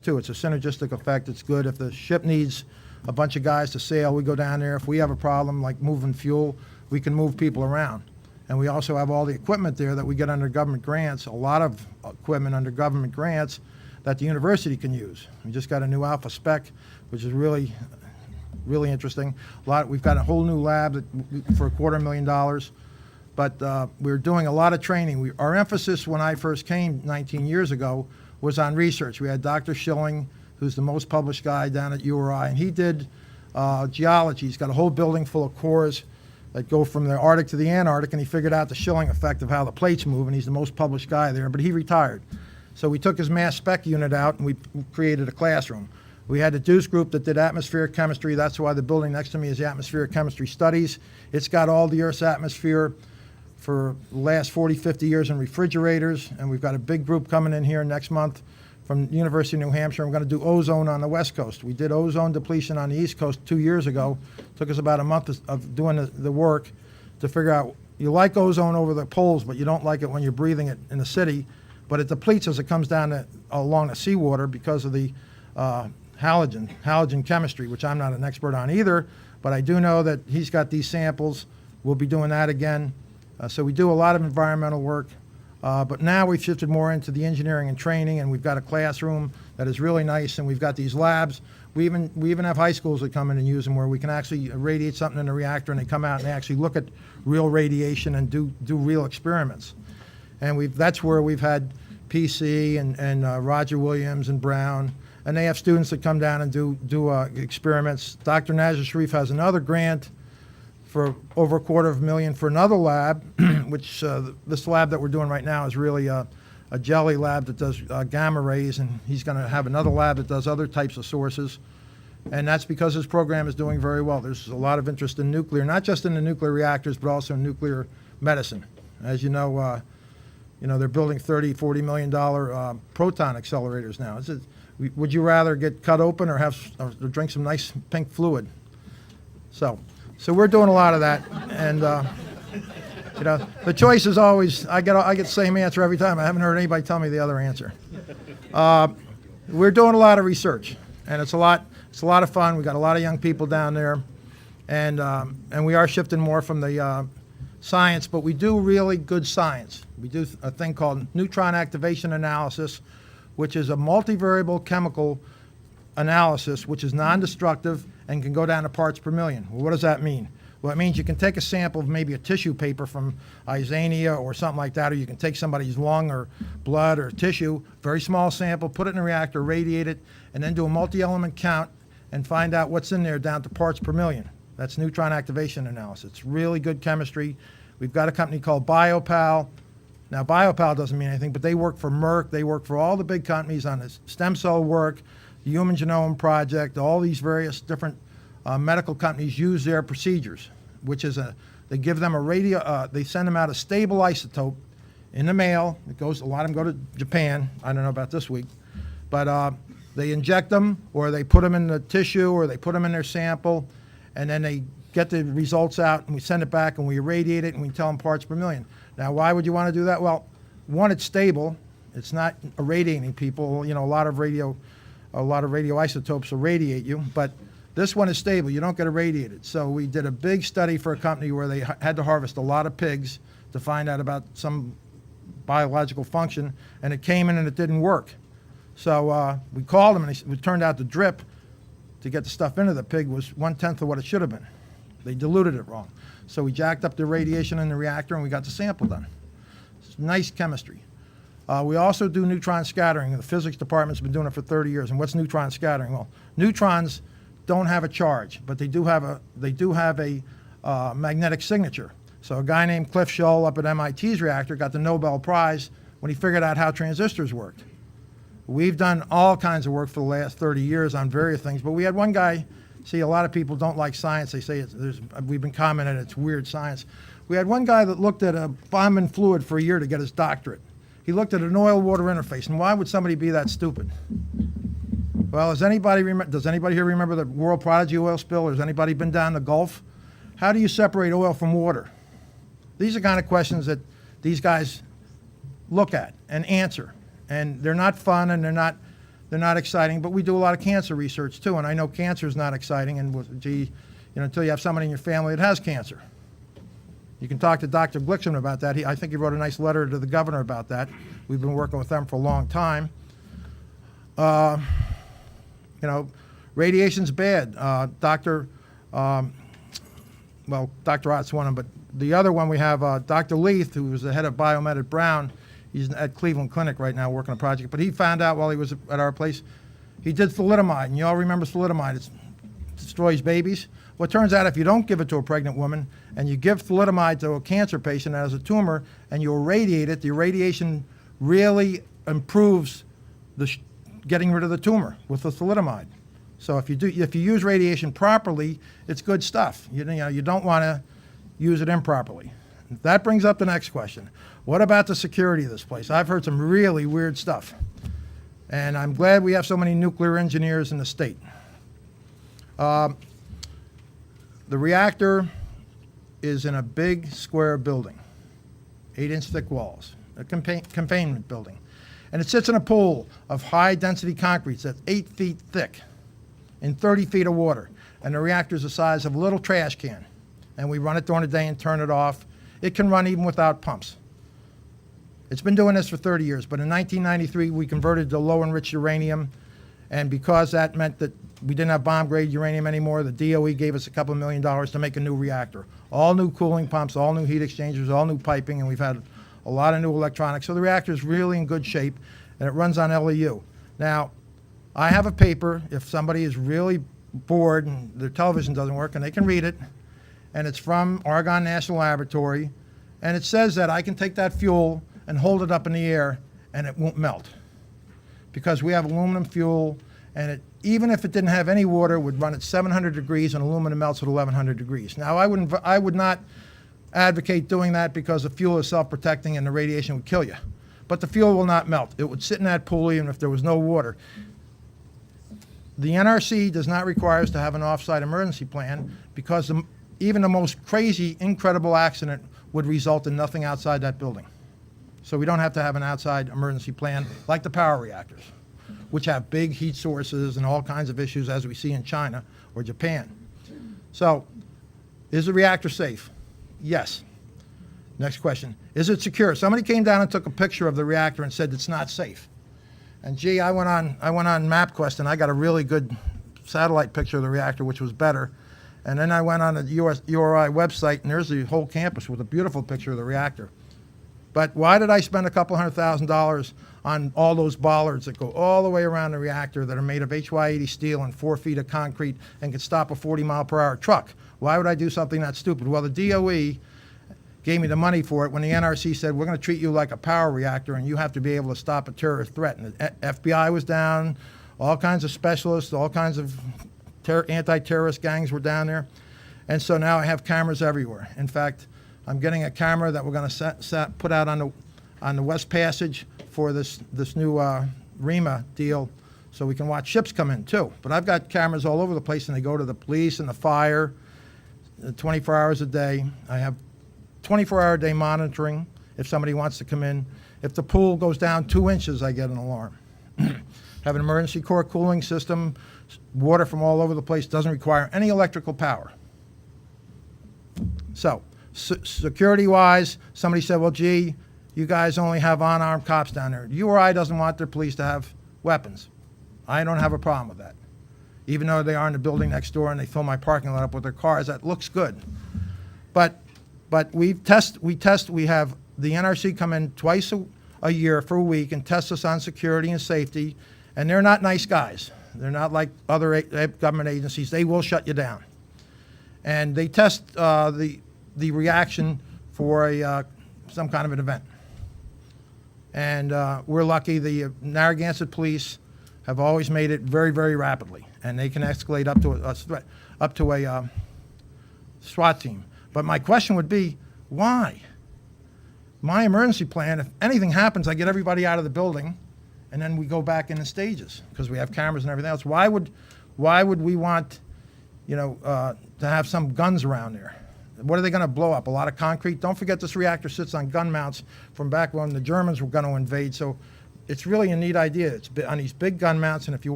too. It's a synergistic effect. It's good. If the ship needs a bunch of guys to sail, we go down there. If we have a problem like moving fuel, we can move people around. And we also have all the equipment there that we get under government grants, a lot of equipment under government grants that the university can use. We just got a new Alpha Spec, which is really interesting. We've got a whole new lab for $250,000. But we're doing a lot of training. Our emphasis when I first came 19 years ago was on research. We had Dr. Schilling, who's the most published guy down at URI, and he did geology. He's got a whole building full of cores that go from the Arctic to the Antarctic, and he figured out the Schilling effect of how the plates move, and he's the most published guy there, but he retired. So we took his mass spec unit out, and we created a classroom. We had the Deuce group that did atmospheric chemistry. That's why the building next to me is the Atmospheric Chemistry Studies. It's got all the Earth's atmosphere for the last 40, 50 years in refrigerators, and we've got a big group coming in here next month from the University of New Hampshire. We're going to do ozone on the West Coast. We did ozone depletion on the East Coast 2 years ago. It took us about a month of doing the work to figure out, you like ozone over the poles, but you don't like it when you're breathing it in the city. But it depletes as it comes down along the seawater because of the halogen chemistry, which I'm not an expert on either, but I do know that he's got these samples. We'll be doing that again. So we do a lot of environmental work, but now we've shifted more into the engineering and training, and we've got a classroom that is really nice, and we've got these labs. We even have high schools that come in and use them where we can actually irradiate something in the reactor, and they come out and they actually look at real radiation and do real experiments. And that's where we've had PC and Roger Williams and Brown, and they have students that come down and do experiments. Dr. Nazar Sharif has another grant for over $250,000 for another lab, which this lab that we're doing right now is really a jelly lab that does gamma rays, and he's going to have another lab that does other types of sources. And that's because his program is doing very well. There's a lot of interest in nuclear, not just in the nuclear reactors, but also in nuclear medicine. As you know, they're building $30, $40 million proton accelerators now. Would you rather get cut open or drink some nice pink fluid? So we're doing a lot of that, and the choice is always, I get the same answer every time. I haven't heard anybody tell me the other answer. We're doing a lot of research, and it's a lot of fun. We got a lot of young people down there, and we are shifting more from the science, but we do really good science. We do a thing called neutron activation analysis, which is a multivariable chemical analysis, which is non-destructive and can go down to parts per million. Well, what does that mean? Well, it means you can take a sample of maybe a tissue paper from Isania or something like that, or you can take somebody's lung or blood or tissue, very small sample, put it in a reactor, radiate it, and then do a multi-element count and find out what's in there down to parts per million. That's neutron activation analysis. It's really good chemistry. We've got a company called BioPal. Now, BioPal doesn't mean anything, but they work for Merck. They work for all the big companies on this stem cell work, the Human Genome Project, all these various different medical companies use their procedures, which is they give them they send them out a stable isotope in the mail. A lot of them go to Japan. I don't know about this week, but they inject them, or they put them in the tissue, or they put them in their sample, and then they get the results out, and we send it back, and we irradiate it, and we tell them parts per million. Now, why would you want to do that? Well, one, it's stable. It's not irradiating people. A lot of radioisotopes irradiate you, but this one is stable. You don't get irradiated. So we did a big study for a company where they had to harvest a lot of pigs to find out about some biological function, and it came in and it didn't work. So we called them, and it turned out the drip to get the stuff into the pig was 1/10 of what it should have been. They diluted it wrong. So we jacked up the radiation in the reactor, and we got the sample done. It's nice chemistry. We also do neutron scattering. The physics department's been doing it for 30 years. And what's neutron scattering? Well, neutrons don't have a charge, but they do have a magnetic signature. So a guy named Cliff Scholl up at MIT's reactor got the Nobel Prize when he figured out how transistors worked. We've done all kinds of work for the last 30 years on various things, but we had one guy. See, a lot of people don't like science. They say we've been commenting it's weird science. We had one guy that looked at a bomb and fluid for a year to get his doctorate. He looked at an oil-water interface, and why would somebody be that stupid? Well, does anybody here remember the World Prodigy oil spill, or has anybody been down the Gulf? How do you separate oil from water? These are kind of questions that these guys look at and answer, and they're not fun, and They're not exciting, but we do a lot of cancer research too, and I know cancer is not exciting, and until you have somebody in your family that has cancer. You can talk to Dr. Glickman about that. I think he wrote a nice letter to the governor about that. We've been working with them for a long time. Radiation's bad. Dr. Ott's one of them, but the other one we have, Dr. Leith, who was the head of biomed at Brown. He's at Cleveland Clinic right now working on a project, but he found out while he was at our place, he did thalidomide, and you all remember thalidomide. It destroys babies. Well, it turns out if you don't give it to a pregnant woman and you give thalidomide to a cancer patient that has a tumor and you irradiate it, the irradiation really improves getting rid of the tumor with the thalidomide. So if you use radiation properly, it's good stuff. You don't want to use it improperly. That brings up the next question. What about the security of this place? I've heard some really weird stuff. And I'm glad we have so many nuclear engineers in the state. The reactor is in a big square building, 8-inch thick walls, a containment building. And it sits in a pool of high-density concrete that's 8 feet thick in 30 feet of water. And the reactor is the size of a little trash can. And we run it during the day and turn it off. It can run even without pumps. It's been doing this for 30 years, but in 1993, we converted to low-enriched uranium, and because that meant that we didn't have bomb-grade uranium anymore, the DOE gave us a couple $1 million to make a new reactor. All new cooling pumps, all new heat exchangers, all new piping, and we've had a lot of new electronics. So the reactor is really in good shape, and it runs on LEU. Now, I have a paper, if somebody is really bored and their television doesn't work, and they can read it, and it's from Argonne National Laboratory, and it says that I can take that fuel and hold it up in the air and it won't melt, because we have aluminum fuel, and even if it didn't have any water, it would run at 700 degrees, and aluminum melts at 1100 degrees. Now, I would not advocate doing that because the fuel is self-protecting and the radiation would kill you. But the fuel will not melt. It would sit in that pool even if there was no water. The NRC does not require us to have an off-site emergency plan because even the most crazy, incredible accident would result in nothing outside that building. So we don't have to have an outside emergency plan like the power reactors, which have big heat sources and all kinds of issues as we see in China or Japan. So, is the reactor safe? Yes. Next question. Is it secure? Somebody came down and took a picture of the reactor and said it's not safe. And gee, I went on MapQuest and I got a really good satellite picture of the reactor, which was better. And then I went on the URI website, and there's the whole campus with a beautiful picture of the reactor. But why did I spend a couple $100,000 on all those bollards that go all the way around the reactor that are made of HY80 steel and 4 feet of concrete and can stop a 40-mile-per-hour truck? Why would I do something that stupid? Well, the DOE gave me the money for it when the NRC said, we're going to treat you like a power reactor and you have to be able to stop a terrorist threat. And the FBI was down, all kinds of specialists, all kinds of anti-terrorist gangs were down there. And so now I have cameras everywhere. In fact, I'm getting a camera that we're going to put out on the West Passage for this new REMA deal, so we can watch ships come in too. But I've got cameras all over the place, and they go to the police and the fire 24 hours a day. I have 24-hour-a-day monitoring if somebody wants to come in. If the pool goes down 2 inches, I get an alarm. Have an emergency core cooling system, water from all over the place, doesn't require any electrical power. So, security-wise, somebody said, well, gee, you guys only have unarmed cops down there. URI doesn't want their police to have weapons. I don't have a problem with that. Even though they are in the building next door and they fill my parking lot up with their cars, that looks good. But we have the NRC come in twice a year for a week and test us on security and safety, and they're not nice guys. They're not like other government agencies. They will shut you down. And they test the reaction for some kind of an event. And we're lucky. The Narragansett police have always made it very, very rapidly, and they can escalate up to a SWAT team. But my question would be, why? My emergency plan, if anything happens, I get everybody out of the building, and then we go back in the stages because we have cameras and everything else. Why would we want, to have some guns around there? What are they going to blow up? A lot of concrete? Don't forget this reactor sits on gun mounts from back when the Germans were going to invade. So it's really a neat idea. It's on these big gun mounts, and if you